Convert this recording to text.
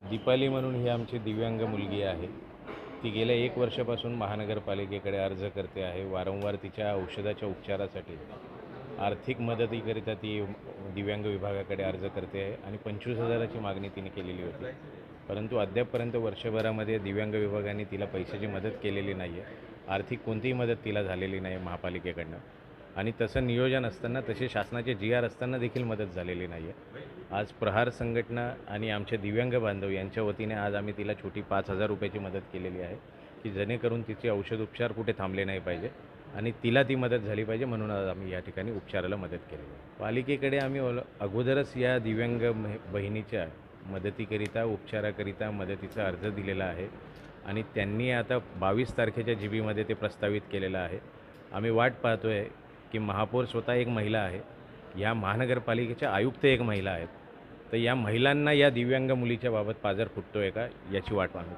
दीपाली म्हणून ही आमची दिव्यांग मुलगी आहे. ती गेल्या 1 वर्षापासून महानगरपालिकेकडे अर्ज करते आहे. वारंवार तिच्या औषधाच्या उपचारासाठी आर्थिक मदतीकरिता ती दिव्यांग विभागाकडे अर्ज करते आहे आणि 25,000 ची मागणी तिने केलेली होती. परंतु अद्यापपर्यंत वर्षभरामध्ये दिव्यांग विभागाने तिला पैशाची मदत केलेली नाही आहे. आर्थिक कोणतीही मदत तिला झालेली नाही महापालिकेकडनं आणि तसं नियोजन असताना तसे शासनाचे GR असताना देखील मदत झालेली नाही आहे. आज प्रहार संघटना आणि आमचे दिव्यांग बांधव यांच्या वतीने आज आम्ही तिला छोटी 5,000 रुपयाची मदत केलेली आहे की जेणेकरून तिचे औषधोपचार कुठे थांबले नाही पाहिजे आणि तिला ती मदत झाली पाहिजे, म्हणून आज आम्ही या ठिकाणी उपचाराला मदत केलेली आहे. पालिकेकडे आम्ही अगोदरच या दिव्यांग बहिणीच्या मदतीकरिता उपचाराकरिता मदतीचा अर्ज दिलेला आहे आणि त्यांनी आता 22 तारखेच्या GB ते प्रस्तावित केलेलं आहे. आम्ही वाट पाहतो आहे की महापौर स्वतः एक महिला आहे, या महानगरपालिकेच्या आयुक्त एक महिला आहेत, तर या महिलांना या दिव्यांग मुलीच्या बाबत पाझर फुटतो आहे का याची वाट पाहतो.